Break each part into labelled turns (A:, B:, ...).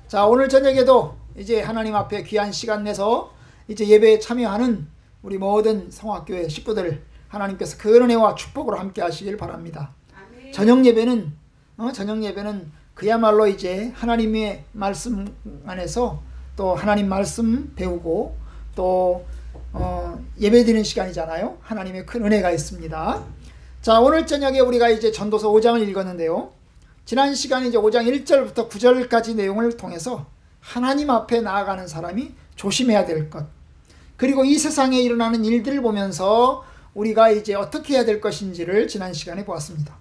A: 자, 오늘 저녁에도 이제 하나님 앞에 귀한 시간 내서 이제 예배에 참여하는 우리 모든 성화교회 식구들 하나님께서 그 은혜와 축복으로 함께 하시길 바랍니다. 아멘. 저녁 예배는 그야말로 이제 하나님의 말씀 안에서 또 하나님 말씀 배우고 또 예배 드리는 시간이잖아요. 하나님의 큰 은혜가 있습니다. 자, 오늘 저녁에 우리가 이제 전도서 5장을 읽었는데요. 지난 시간에 이제 5장 1절부터 9절까지 내용을 통해서 하나님 앞에 나아가는 사람이 조심해야 될 것, 그리고 이 세상에 일어나는 일들을 보면서 우리가 이제 어떻게 해야 될 것인지를 지난 시간에 보았습니다.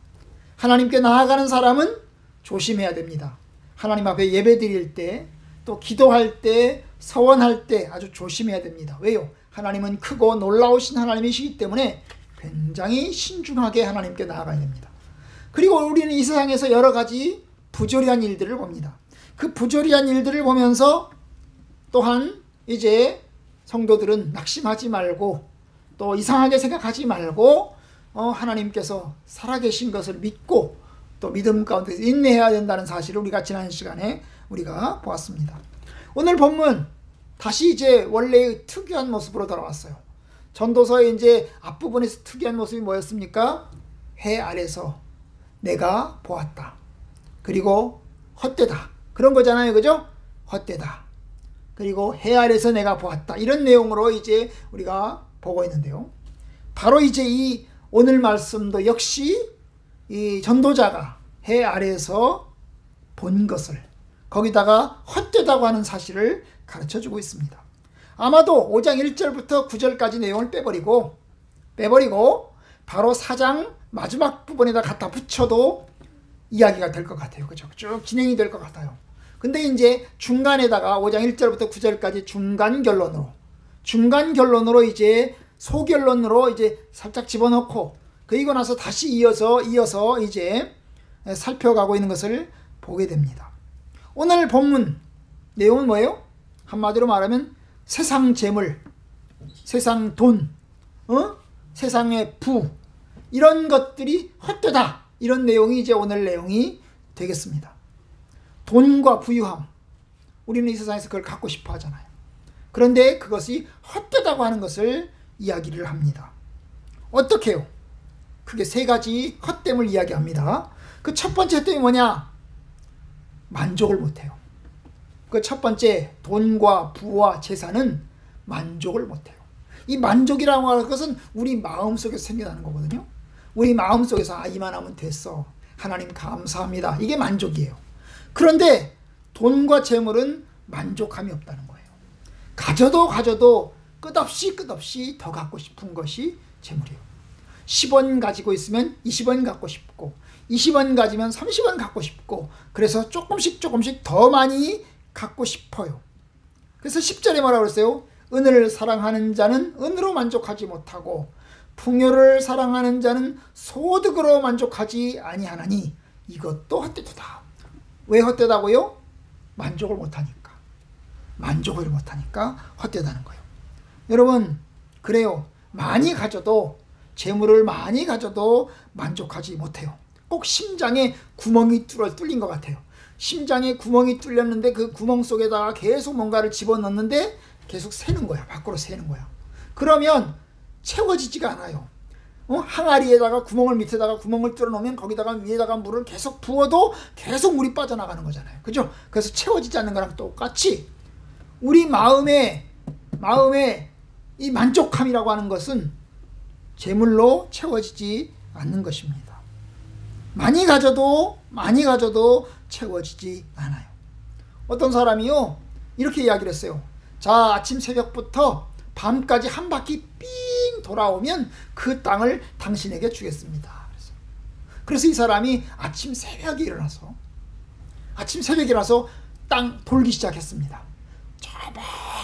A: 하나님께 나아가는 사람은 조심해야 됩니다. 하나님 앞에 예배 드릴 때, 또 기도할 때, 서원할 때 아주 조심해야 됩니다. 왜요? 하나님은 크고 놀라우신 하나님이시기 때문에 굉장히 신중하게 하나님께 나아가야 됩니다. 그리고 우리는 이 세상에서 여러 가지 부조리한 일들을 봅니다. 그 부조리한 일들을 보면서 또한 이제 성도들은 낙심하지 말고 또 이상하게 생각하지 말고 하나님께서 살아계신 것을 믿고 또 믿음 가운데서 인내해야 된다는 사실을 우리가 지난 시간에 우리가 보았습니다. 오늘 본문 다시 이제 원래의 특유한 모습으로 돌아왔어요. 전도서의 이제 앞부분에서 특이한 모습이 뭐였습니까? 해 아래서 내가 보았다. 그리고 헛되다. 그런 거잖아요. 그죠? 헛되다. 그리고 해 아래서 내가 보았다. 이런 내용으로 이제 우리가 보고 있는데요. 바로 이제 이 오늘 말씀도 역시 이 전도자가 해 아래에서 본 것을 거기다가 헛되다고 하는 사실을 가르쳐주고 있습니다. 아마도 5장 1절부터 9절까지 내용을 빼버리고 바로 4장 마지막 부분에다 갖다 붙여도 이야기가 될 것 같아요. 그죠? 쭉 진행이 될 것 같아요. 근데 이제 중간에다가 5장 1절부터 9절까지 중간 결론으로 이제 소결론으로 이제 살짝 집어넣고 그리고 나서 다시 이어서 이제 살펴가고 있는 것을 보게 됩니다. 오늘 본문 내용은 뭐예요? 한마디로 말하면 세상 재물, 세상 돈, 세상의 부, 이런 것들이 헛되다. 이런 내용이 이제 오늘 내용이 되겠습니다. 돈과 부유함, 우리는 이 세상에서 그걸 갖고 싶어 하잖아요. 그런데 그것이 헛되다고 하는 것을 이야기를 합니다. 어떻게 해요? 크게 세 가지 헛됨을 이야기합니다. 그 첫 번째 헛됨이 뭐냐? 만족을 못해요. 그 첫 번째, 돈과 부와 재산은 만족을 못해요. 이 만족이라고 하는 것은 우리 마음속에서 생겨나는 거거든요. 우리 마음속에서 이만하면 됐어. 하나님 감사합니다. 이게 만족이에요. 그런데 돈과 재물은 만족함이 없다는 거예요. 가져도 끝없이 더 갖고 싶은 것이 재물이에요. 10원 가지고 있으면 20원 갖고 싶고 20원 가지면 30원 갖고 싶고 그래서 조금씩 더 많이 갖고 싶어요. 그래서 10절에 뭐라고 그랬어요? 은을 사랑하는 자는 은으로 만족하지 못하고 풍요를 사랑하는 자는 소득으로 만족하지 아니하나니 이것도 헛되도다. 왜 헛되다고요? 만족을 못하니까 헛되다는 거예요. 여러분, 그래요. 많이 가져도, 재물을 많이 가져도 만족하지 못해요. 꼭 심장에 구멍이 뚫린 것 같아요. 심장에 구멍이 뚫렸는데 그 구멍 속에다가 계속 뭔가를 집어넣는데 계속 새는 거야. 밖으로 새는 거야. 그러면 채워지지가 않아요. 항아리에다가 밑에다가 구멍을 뚫어 놓으면 거기다가 위에다가 물을 계속 부어도 계속 물이 빠져나가는 거잖아요. 그죠? 그래서 채워지지 않는 거랑 똑같이 우리 마음에 이 만족함이라고 하는 것은 재물로 채워지지 않는 것입니다. 많이 가져도 채워지지 않아요. 어떤 사람이요, 이렇게 이야기를 했어요. 자, 아침 새벽부터 밤까지 한 바퀴 삥 돌아오면 그 땅을 당신에게 주겠습니다. 그래서 이 사람이 아침 새벽에 일어나서 땅 돌기 시작했습니다. 저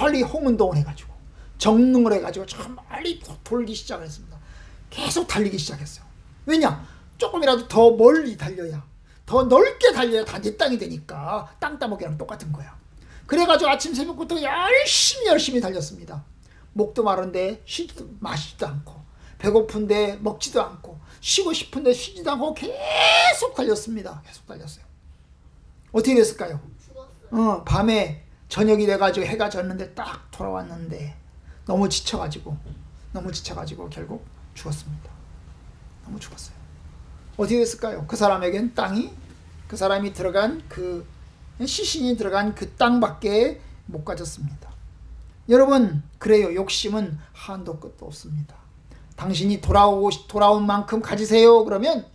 A: 멀리 홍은동을 해가지고 정릉을 해가지고 저 멀리 돌기 시작을 했습니다. 계속 달리기 시작했어요. 왜냐? 조금이라도 더 멀리 달려야, 더 넓게 달려야 다 내 땅이 되니까 땅 따먹기랑 똑같은 거야. 그래가지고 아침 새벽부터 열심히 달렸습니다. 목도 마른데 마시지도 않고, 배고픈데 먹지도 않고, 쉬고 싶은데 쉬지도 않고 계속 달렸습니다. 계속 달렸어요. 어떻게 됐을까요? 밤에 저녁이 돼가지고 해가 졌는데 딱 돌아왔는데 너무 지쳐가지고 결국 죽었습니다. 너무 죽었어요. 어떻게 됐을까요? 그 사람에겐 땅이, 그 사람이 들어간 그 시신이 들어간 그 땅밖에 못 가졌습니다. 여러분, 그래요. 욕심은 한도 끝도 없습니다. 당신이 돌아온 만큼 가지세요. 그러면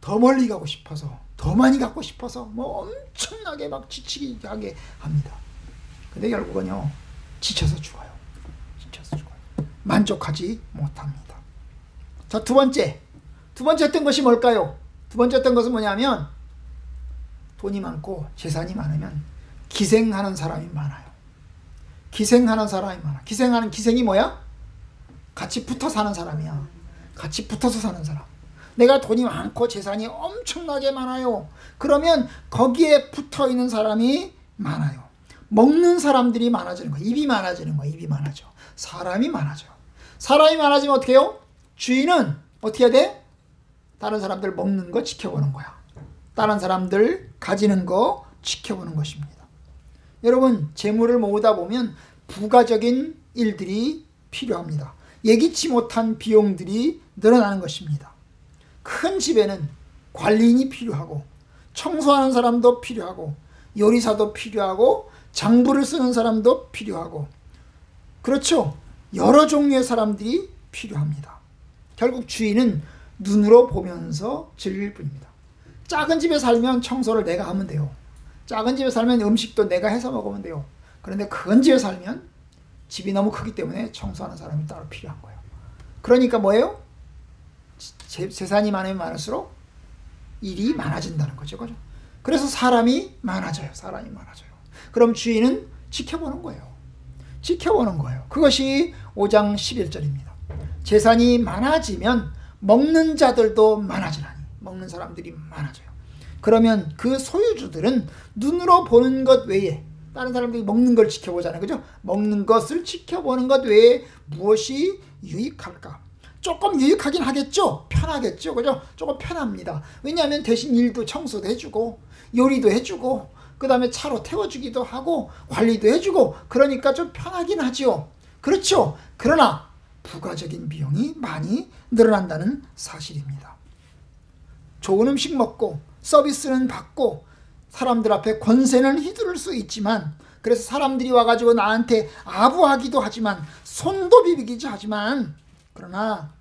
A: 더 멀리 가고 싶어서, 더 많이 갖고 싶어서 뭐 엄청나게 막 지치게 하게 합니다. 근데 결국은요, 지쳐서 죽어요. 만족하지 못합니다. 자, 두 번째 했던 것이 뭘까요? 두 번째 했던 것은 뭐냐면, 돈이 많고 재산이 많으면 기생하는 사람이 많아요. 기생이 뭐야? 같이 붙어 사는 사람이야. 같이 붙어서 사는 사람. 내가 돈이 많고 재산이 엄청나게 많아요. 그러면 거기에 붙어 있는 사람이 많아요. 먹는 사람들이 많아지는 거야. 입이 많아져. 사람이 많아지면 어떻게 해요? 주인은 어떻게 해야 돼? 다른 사람들 먹는 거 지켜보는 거야. 다른 사람들 가지는 거 지켜보는 것입니다. 여러분, 재물을 모으다 보면 부가적인 일들이 필요합니다. 예기치 못한 비용들이 늘어나는 것입니다. 큰 집에는 관리인이 필요하고, 청소하는 사람도 필요하고, 요리사도 필요하고, 장부를 쓰는 사람도 필요하고, 그렇죠? 여러 종류의 사람들이 필요합니다. 결국 주인은 눈으로 보면서 즐길 뿐입니다. 작은 집에 살면 청소를 내가 하면 돼요. 작은 집에 살면 음식도 내가 해서 먹으면 돼요. 그런데 큰 집에 살면 집이 너무 크기 때문에 청소하는 사람이 따로 필요한 거예요. 그러니까 뭐예요? 재산이 많으면 많을수록 일이 많아진다는 거죠. 그죠? 그래서 사람이 많아져요. 그럼 주인은 지켜보는 거예요. 그것이 5장 11절입니다. 재산이 많아지면 먹는 자들도 많아지나니, 먹는 사람들이 많아져요. 그러면 그 소유주들은 눈으로 보는 것 외에, 다른 사람들이 먹는 걸 지켜보잖아요. 그죠? 먹는 것을 지켜보는 것 외에 무엇이 유익할까? 조금 유익하긴 하겠죠? 편하겠죠? 그죠? 조금 편합니다. 왜냐하면 대신 일도 청소도 해주고, 요리도 해주고, 그 다음에 차로 태워주기도 하고, 관리도 해주고, 그러니까 좀 편하긴 하죠. 그렇죠? 그러나 부가적인 비용이 많이 늘어난다는 사실입니다. 좋은 음식 먹고 서비스는 받고 사람들 앞에 권세는 휘두를 수 있지만, 그래서 사람들이 와가지고 나한테 아부하기도 하지만, 손도 비비기도 하지만, 그러나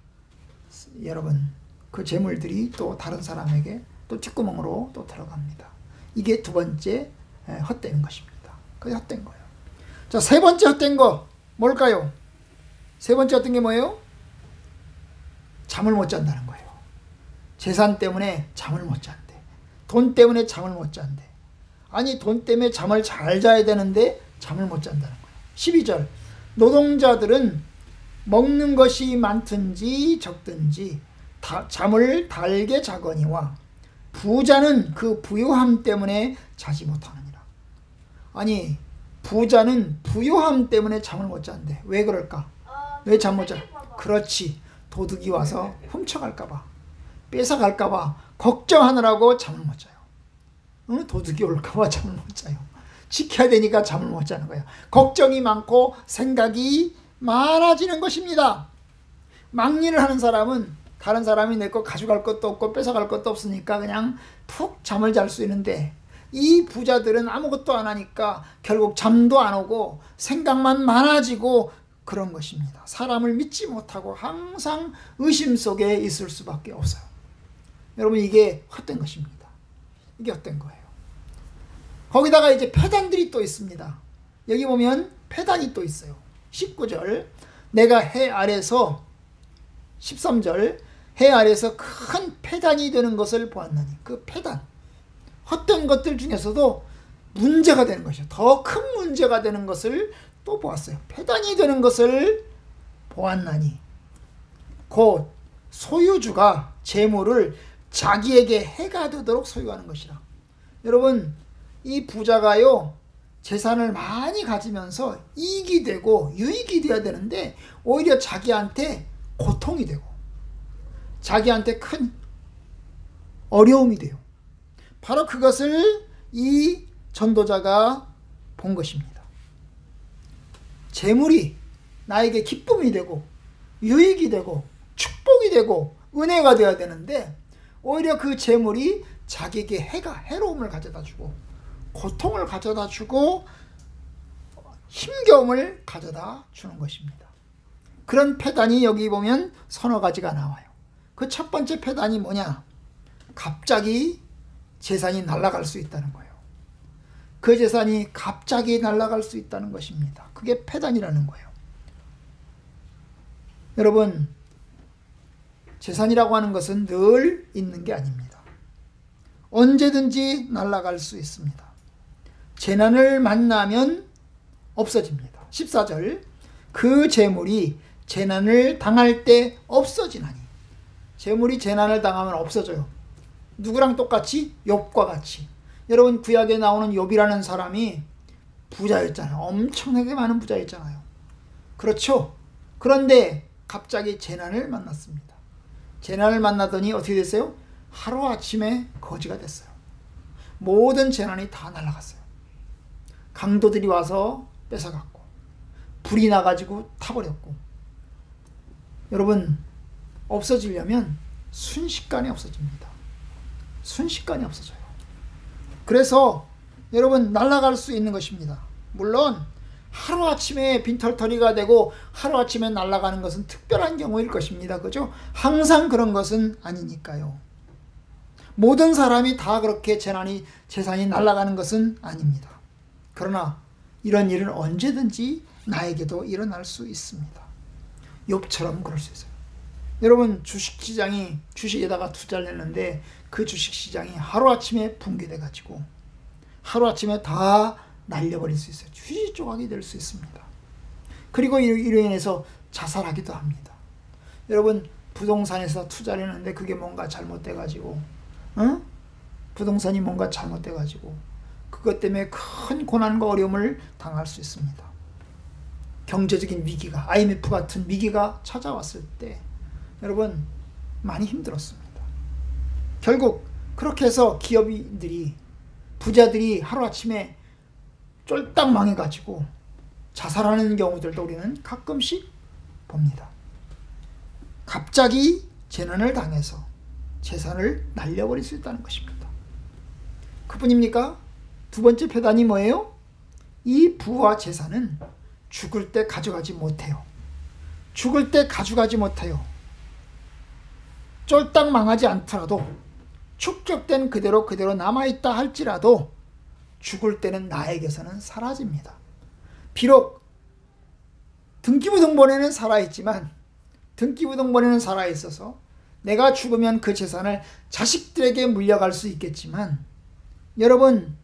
A: 여러분, 그 재물들이 또 다른 사람에게 또 뒷구멍으로 또 들어갑니다. 이게 두 번째 헛된 것입니다. 그게 헛된 거예요. 자, 세 번째 헛된 거 뭘까요? 세 번째 헛된 게 뭐예요? 잠을 못 잔다는 거예요. 재산 때문에 잠을 못 잔대. 돈 때문에 잠을 못 잔대. 아니, 돈 때문에 잠을 잘 자야 되는데 잠을 못 잔다는 거예요. 12절, 노동자들은 먹는 것이 많든지 적든지 잠을 달게 자거니와 부자는 그 부유함 때문에 자지 못하느니라. 아니, 부자는 부유함 때문에 잠을 못 잔대. 왜 그럴까? 왜 잠 못 자? 그렇지, 도둑이 와서 훔쳐갈까봐, 뺏어갈까봐 걱정하느라고 잠을 못 자요. 도둑이 올까봐 잠을 못 자요. 지켜야 되니까 잠을 못 자는 거야. 걱정이 많고 생각이 많아지는 것입니다. 막일을 하는 사람은 다른 사람이 내 거 가져갈 것도 없고 뺏어갈 것도 없으니까 그냥 푹 잠을 잘 수 있는데, 이 부자들은 아무것도 안 하니까 결국 잠도 안 오고 생각만 많아지고 그런 것입니다. 사람을 믿지 못하고 항상 의심 속에 있을 수밖에 없어요. 여러분, 이게 헛된 것입니다. 이게 헛된 거예요. 거기다가 이제 폐단들이 또 있습니다. 여기 보면 폐단이 또 있어요. 19절, 내가 해 아래서, 13절, 해 아래서 큰 폐단이 되는 것을 보았나니, 그 폐단, 헛된 것들 중에서도 문제가 되는 것이요, 더 큰 문제가 되는 것을 또 보았어요. 폐단이 되는 것을 보았나니, 곧 소유주가 재물을 자기에게 해가 되도록 소유하는 것이라. 여러분, 이 부자가요, 재산을 많이 가지면서 이익이 되고 유익이 되어야 되는데 오히려 자기한테 고통이 되고 자기한테 큰 어려움이 돼요. 바로 그것을 이 전도자가 본 것입니다. 재물이 나에게 기쁨이 되고 유익이 되고 축복이 되고 은혜가 되어야 되는데 오히려 그 재물이 자기에게 해로움을 가져다 주고 고통을 가져다 주고 힘겨움을 가져다 주는 것입니다. 그런 패단이 여기 보면 서너 가지가 나와요. 그 첫 번째 패단이 뭐냐? 갑자기 재산이 날아갈 수 있다는 거예요. 그 재산이 갑자기 날아갈 수 있다는 것입니다. 그게 패단이라는 거예요. 여러분, 재산이라고 하는 것은 늘 있는 게 아닙니다. 언제든지 날아갈 수 있습니다. 재난을 만나면 없어집니다. 14절, 그 재물이 재난을 당할 때 없어지나니. 재물이 재난을 당하면 없어져요. 누구랑 똑같이? 욥과 같이. 여러분, 구약에 나오는 욥이라는 사람이 부자였잖아요. 엄청나게 많은 부자였잖아요. 그렇죠? 그런데 갑자기 재난을 만났습니다. 재난을 만나더니 어떻게 됐어요? 하루아침에 거지가 됐어요. 모든 재난이 다 날아갔어요. 강도들이 와서 뺏어갔고 불이 나가지고 타버렸고. 여러분, 없어지려면 순식간에 없어집니다. 순식간에 없어져요. 그래서 여러분, 날아갈 수 있는 것입니다. 물론 하루아침에 빈털터리가 되고 하루아침에 날아가는 것은 특별한 경우일 것입니다. 그죠? 항상 그런 것은 아니니까요. 모든 사람이 다 그렇게 재산이 날아가는 것은 아닙니다. 그러나 이런 일은 언제든지 나에게도 일어날 수 있습니다. 욥처럼 그럴 수 있어요. 여러분, 주식에다가 투자를 했는데 그 주식시장이 하루아침에 붕괴돼 가지고 하루아침에 다 날려버릴 수 있어요. 휘지조각이 될 수 있습니다. 그리고 이로 인해서 자살하기도 합니다. 여러분, 부동산에서 투자를 했는데 그게 뭔가 잘못돼 가지고 부동산이 뭔가 잘못돼 가지고 그것 때문에 큰 고난과 어려움을 당할 수 있습니다. 경제적인 위기가, IMF 같은 위기가 찾아왔을 때 여러분, 많이 힘들었습니다. 결국 그렇게 해서 기업인들이, 부자들이 하루아침에 쫄딱 망해가지고 자살하는 경우들도 우리는 가끔씩 봅니다. 갑자기 재난을 당해서 재산을 날려버릴 수 있다는 것입니다. 그뿐입니까? 두 번째 패단이 뭐예요? 이 부와 재산은 죽을 때 가져가지 못해요. 죽을 때 가져가지 못해요. 쫄딱 망하지 않더라도, 축적된 그대로 남아있다 할지라도 죽을 때는 나에게서는 사라집니다. 비록 등기부등본에는 살아있지만, 등기부등본에는 살아있어서 내가 죽으면 그 재산을 자식들에게 물려갈 수 있겠지만, 여러분,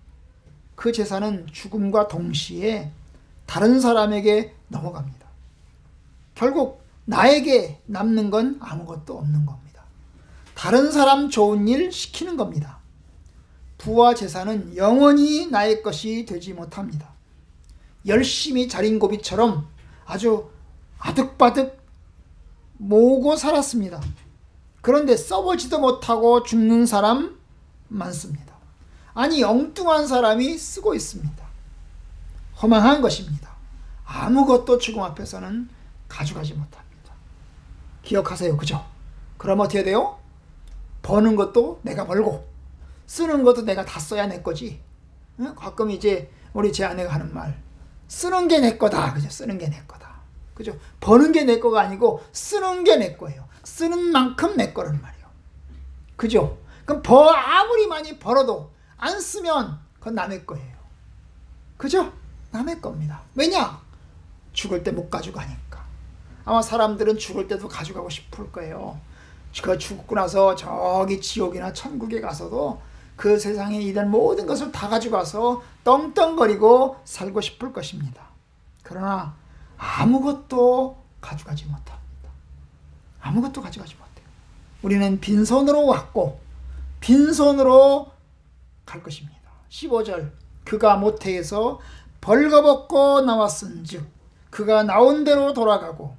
A: 그 재산은 죽음과 동시에 다른 사람에게 넘어갑니다. 결국 나에게 남는 건 아무것도 없는 겁니다. 다른 사람 좋은 일 시키는 겁니다. 부와 재산은 영원히 나의 것이 되지 못합니다. 열심히 자린고비처럼 아주 아득바득 모으고 살았습니다. 그런데 써보지도 못하고 죽는 사람 많습니다. 아니, 엉뚱한 사람이 쓰고 있습니다. 허망한 것입니다. 아무것도 죽음 앞에서는 가져가지 못합니다. 기억하세요. 그죠? 그럼 어떻게 돼요? 버는 것도 내가 벌고 쓰는 것도 내가 다 써야 내 거지. 가끔 이제 우리 제 아내가 하는 말, 쓰는 게 내 거다. 그죠? 쓰는 게 내 거다. 그죠? 버는 게 내 거가 아니고 쓰는 게 내 거예요. 쓰는 만큼 내 거란 말이에요. 그죠? 그럼 아무리 많이 벌어도 안 쓰면 그건 남의 거예요. 그죠? 남의 겁니다. 왜냐? 죽을 때 못 가져가니까. 아마 사람들은 죽을 때도 가져가고 싶을 거예요. 그 죽고 나서 저기 지옥이나 천국에 가서도 그 세상에 있는 모든 것을 다 가져가서 떵떵거리고 살고 싶을 것입니다. 그러나 아무것도 가져가지 못합니다. 아무것도 가져가지 못해요. 우리는 빈손으로 왔고 빈손으로 갈 것입니다. 15절, 그가 모태에서 벌거벗고 나왔은즉 그가 나온 대로 돌아가고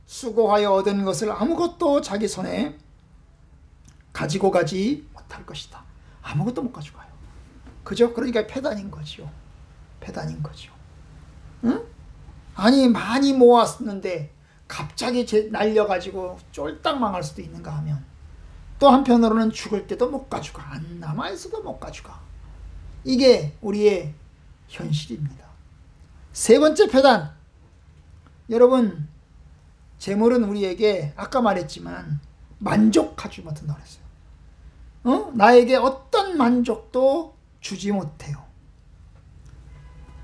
A: 수고하여 얻은 것을 아무것도 자기 손에 가지고 가지 못할 것이다. 아무것도 못 가져가요. 그죠? 그러니까 패단인 거죠. 패단인 거죠. 응? 아니 많이 모았는데 갑자기 날려가지고 쫄딱 망할 수도 있는가 하면, 또 한편으로는 죽을 때도 못 가져가, 안 남아있어도 못 가져가. 이게 우리의 현실입니다. 세 번째 패단. 여러분, 재물은 우리에게 아까 말했지만 만족하지 못한다고 했어요. 나에게 어떤 만족도 주지 못해요.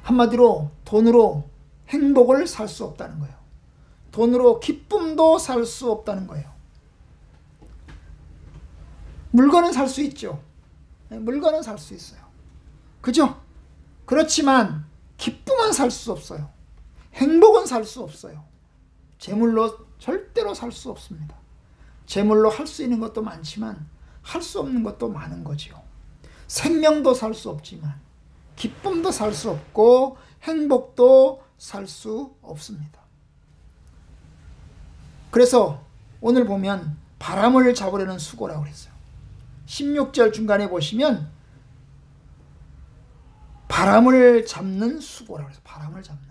A: 한마디로 돈으로 행복을 살 수 없다는 거예요. 돈으로 기쁨도 살 수 없다는 거예요. 물건은 살 수 있죠. 물건은 살 수 있어요. 그죠? 그렇지만 기쁨은 살 수 없어요. 행복은 살 수 없어요. 재물로 절대로 살 수 없습니다. 재물로 할 수 있는 것도 많지만 할 수 없는 것도 많은 거지요. 생명도 살 수 없지만 기쁨도 살 수 없고 행복도 살 수 없습니다. 그래서 오늘 보면 바람을 잡으려는 수고라고 그랬어요. 16절 중간에 보시면 바람을 잡는 수고라고 그래서 바람을 잡는.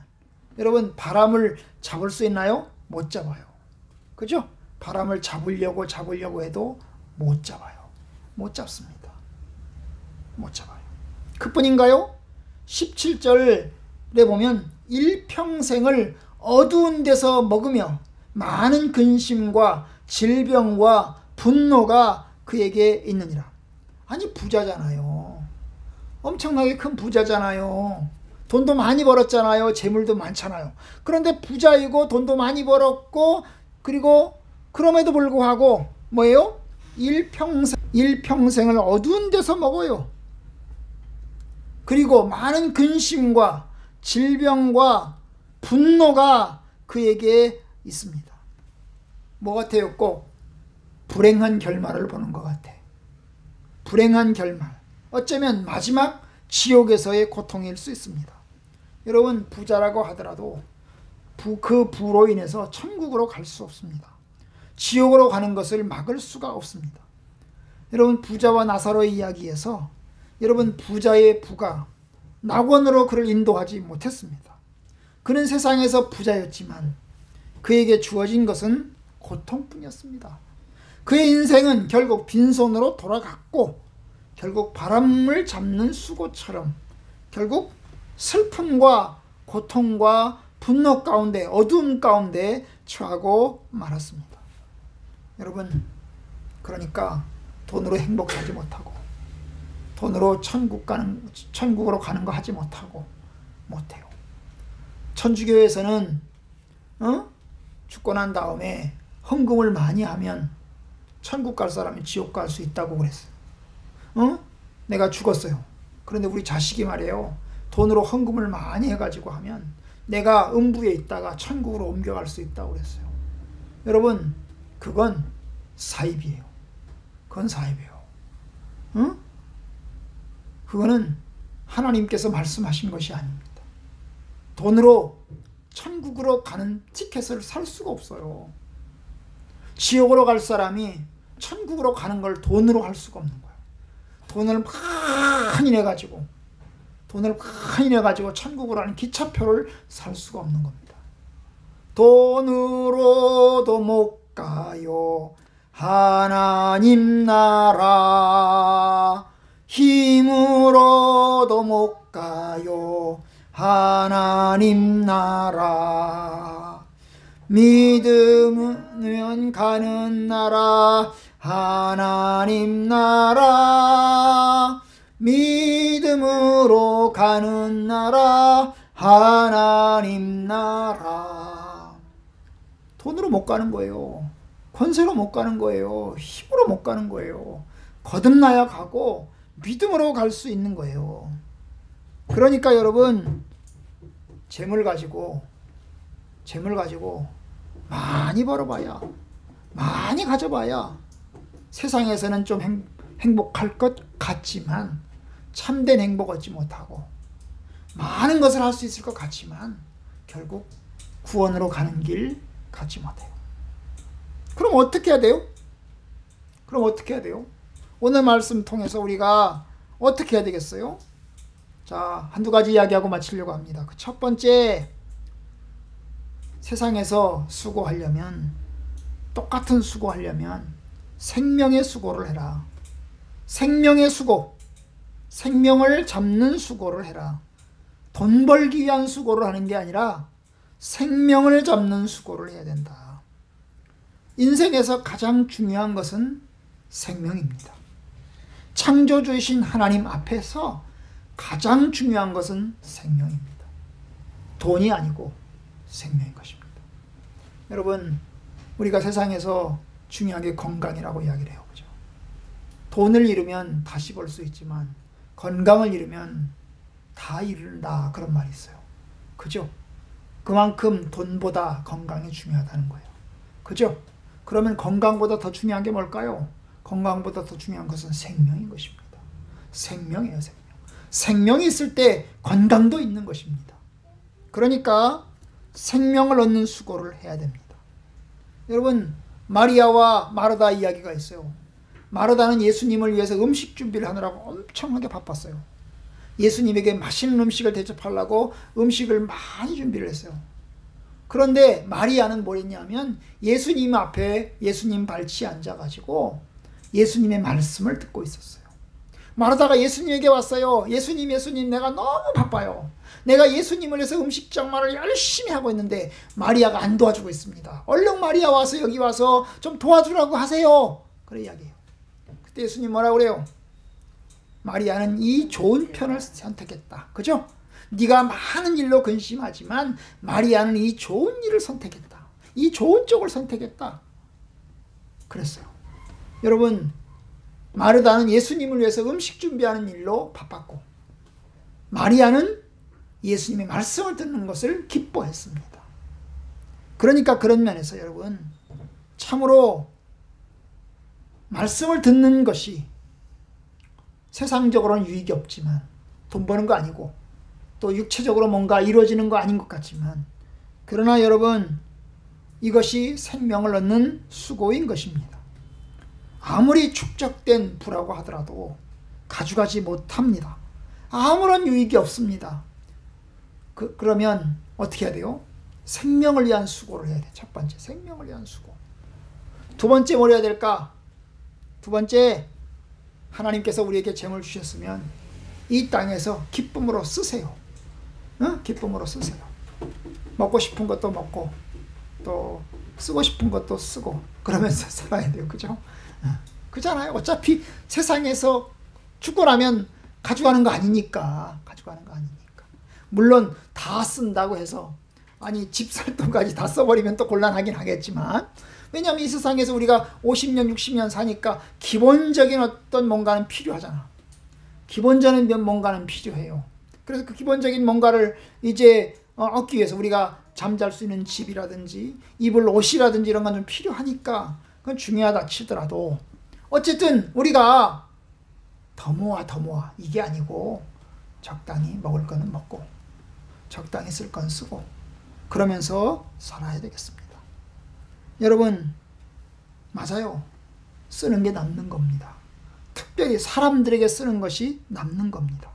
A: 여러분, 바람을 잡을 수 있나요? 못 잡아요. 그죠? 바람을 잡으려고 해도 못 잡아요. 못 잡습니다. 못 잡아요. 그뿐인가요? 17절에 보면 일평생을 어두운 데서 먹으며 많은 근심과 질병과 분노가 그에게 있느니라. 아니, 부자잖아요. 엄청나게 큰 부자잖아요. 돈도 많이 벌었잖아요. 재물도 많잖아요. 그런데 부자이고 돈도 많이 벌었고, 그리고 그럼에도 불구하고 뭐예요? 일평생을 어두운 데서 먹어요. 그리고 많은 근심과 질병과 분노가 그에게 있습니다. 뭐 같아요? 꼭 불행한 결말을 보는 것 같아. 불행한 결말. 어쩌면 마지막 지옥에서의 고통일 수 있습니다. 여러분, 부자라고 하더라도 그 부로 인해서 천국으로 갈 수 없습니다. 지옥으로 가는 것을 막을 수가 없습니다. 여러분, 부자와 나사로의 이야기에서 여러분, 부자의 부가 낙원으로 그를 인도하지 못했습니다. 그는 세상에서 부자였지만 그에게 주어진 것은 고통뿐이었습니다. 그의 인생은 결국 빈손으로 돌아갔고, 결국 바람을 잡는 수고처럼 결국 슬픔과 고통과 분노 가운데, 어두움 가운데 처하고 말았습니다. 여러분, 그러니까 돈으로 행복하지 못하고 돈으로 천국으로 가는 거 하지 못하고 못해요. 천주교에서는 죽고 난 다음에 헌금을 많이 하면 천국 갈 사람이 지옥 갈 수 있다고 그랬어요. 내가 죽었어요. 그런데 우리 자식이 말이에요. 돈으로 헌금을 많이 해가지고 하면 내가 음부에 있다가 천국으로 옮겨갈 수 있다고 그랬어요. 여러분, 그건 사입이에요. 그건 사입이에요. 그거는 하나님께서 말씀하신 것이 아닙니다. 돈으로 천국으로 가는 티켓을 살 수가 없어요. 지옥으로 갈 사람이 천국으로 가는 걸 돈으로 할 수가 없는 거예요. 돈을 많이 내가지고 천국으로 가는 기차표를 살 수가 없는 겁니다. 돈으로도 못 가요 하나님 나라, 힘으로도 못 가요 하나님 나라, 믿으면 가는 나라 하나님 나라, 믿음으로 가는 나라 하나님 나라. 돈으로 못 가는 거예요. 권세로 못 가는 거예요. 힘으로 못 가는 거예요. 거듭나야 가고 믿음으로 갈 수 있는 거예요. 그러니까 여러분, 재물 가지고 많이 벌어봐야, 많이 가져봐야 세상에서는 좀 행복할 것 같지만 참된 행복 얻지 못하고, 많은 것을 할 수 있을 것 같지만 결국 구원으로 가는 길 갖지 못해요. 그럼 어떻게 해야 돼요? 오늘 말씀 통해서 우리가 어떻게 해야 되겠어요? 자, 한두 가지 이야기하고 마치려고 합니다. 그 첫 번째, 세상에서 수고하려면, 똑같은 수고하려면 생명의 수고를 해라. 생명의 수고, 생명을 잡는 수고를 해라. 돈 벌기 위한 수고를 하는 게 아니라 생명을 잡는 수고를 해야 된다. 인생에서 가장 중요한 것은 생명입니다. 창조주이신 하나님 앞에서 가장 중요한 것은 생명입니다. 돈이 아니고 생명인 것입니다. 여러분, 우리가 세상에서 중요한 게 건강이라고 이야기를 해요. 그죠? 돈을 잃으면 다시 벌 수 있지만 건강을 잃으면 다 잃는다, 그런 말이 있어요. 그죠? 그만큼 돈보다 건강이 중요하다는 거예요. 그죠? 그러면 건강보다 더 중요한 게 뭘까요? 건강보다 더 중요한 것은 생명인 것입니다. 생명이에요, 생명. 생명이 있을 때 건강도 있는 것입니다. 그러니까 생명을 얻는 수고를 해야 됩니다. 여러분, 마리아와 마르다 이야기가 있어요. 마르다는 예수님을 위해서 음식 준비를 하느라고 엄청나게 바빴어요. 예수님에게 맛있는 음식을 대접하려고 음식을 많이 준비를 했어요. 그런데 마리아는 뭘 했냐면 예수님 앞에 예수님 발치에 앉아가지고 예수님의 말씀을 듣고 있었어요. 마르다가 예수님에게 왔어요. 예수님, 내가 너무 바빠요. 내가 예수님을 위해서 음식 장만을 열심히 하고 있는데 마리아가 안 도와주고 있습니다. 얼른 마리아 와서 여기 와서 좀 도와주라고 하세요. 그래 이야기해요. 그때 예수님 뭐라고 그래요? 마리아는 이 좋은 편을 선택했다. 그죠? 네가 많은 일로 근심하지만 마리아는 이 좋은 일을 선택했다. 이 좋은 쪽을 선택했다. 그랬어요. 여러분, 마르다는 예수님을 위해서 음식 준비하는 일로 바빴고 마리아는 예수님의 말씀을 듣는 것을 기뻐했습니다. 그러니까 그런 면에서 여러분, 참으로 말씀을 듣는 것이 세상적으로는 유익이 없지만, 돈 버는 거 아니고 또 육체적으로 뭔가 이루어지는 거 아닌 것 같지만, 그러나 여러분, 이것이 생명을 얻는 수고인 것입니다. 아무리 축적된 부라고 하더라도 가져가지 못합니다. 아무런 유익이 없습니다. 그러면 어떻게 해야 돼요? 생명을 위한 수고를 해야 돼요. 첫 번째, 생명을 위한 수고. 두 번째, 뭘 해야 될까? 두 번째, 하나님께서 우리에게 재물 주셨으면 이 땅에서 기쁨으로 쓰세요. 기쁨으로 쓰세요. 먹고 싶은 것도 먹고 또 쓰고 싶은 것도 쓰고 그러면서 살아야 돼요. 그죠? 그잖아요. 어차피 세상에서 죽고 나면 가져가는 거 아니니까. 물론 다 쓴다고 해서, 아니 집 살 돈까지 다 써버리면 또 곤란하긴 하겠지만, 왜냐하면 이 세상에서 우리가 50년 60년 사니까 기본적인 어떤 뭔가는 필요하잖아. 기본적인 뭔가는 필요해요. 그래서 그 기본적인 뭔가를 이제 얻기 위해서 우리가 잠잘 수 있는 집이라든지 입을 옷이라든지 이런 건 좀 필요하니까 그건 중요하다 치더라도, 어쨌든 우리가 더 모아 이게 아니고 적당히 먹을 거는 먹고 적당히 쓸 건 쓰고 그러면서 살아야 되겠습니다. 여러분, 맞아요. 쓰는 게 남는 겁니다. 특별히 사람들에게 쓰는 것이 남는 겁니다.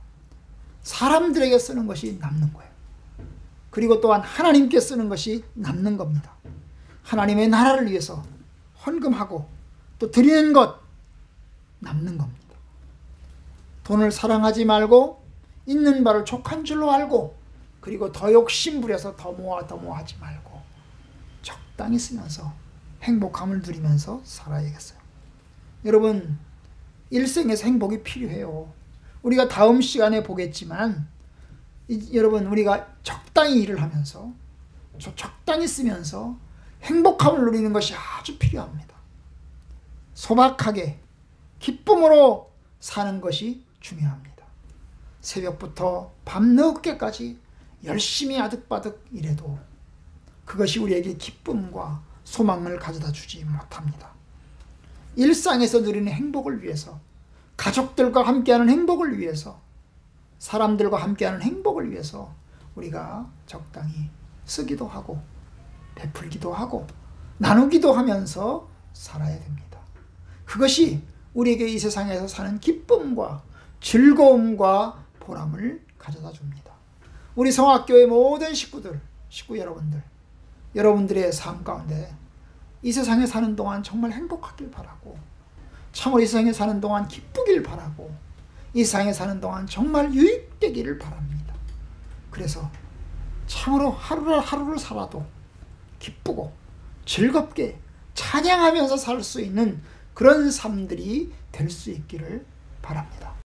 A: 사람들에게 쓰는 것이 남는 거예요. 그리고 또한 하나님께 쓰는 것이 남는 겁니다. 하나님의 나라를 위해서 헌금하고 또 드리는 것 남는 겁니다. 돈을 사랑하지 말고 있는 바를 족한 줄로 알고, 그리고 더 욕심 부려서 더 모아하지 말고 적당히 쓰면서 행복함을 누리면서 살아야겠어요. 여러분, 일생에서 행복이 필요해요. 우리가 다음 시간에 보겠지만, 여러분, 우리가 적당히 일을 하면서 적당히 쓰면서 행복함을 누리는 것이 아주 필요합니다. 소박하게 기쁨으로 사는 것이 중요합니다. 새벽부터 밤늦게까지 열심히 아득바득 일해도 그것이 우리에게 기쁨과 소망을 가져다 주지 못합니다. 일상에서 누리는 행복을 위해서, 가족들과 함께하는 행복을 위해서, 사람들과 함께하는 행복을 위해서 우리가 적당히 쓰기도 하고 베풀기도 하고 나누기도 하면서 살아야 됩니다. 그것이 우리에게 이 세상에서 사는 기쁨과 즐거움과 보람을 가져다 줍니다. 우리 성악교회 모든 식구 여러분들, 여러분들의 삶 가운데 이 세상에 사는 동안 정말 행복하길 바라고, 참으로 이 세상에 사는 동안 기쁘길 바라고, 이 세상에 사는 동안 정말 유익되기를 바랍니다. 그래서 참으로 하루를 살아도 기쁘고 즐겁게 찬양하면서 살 수 있는 그런 삶들이 될 수 있기를 바랍니다.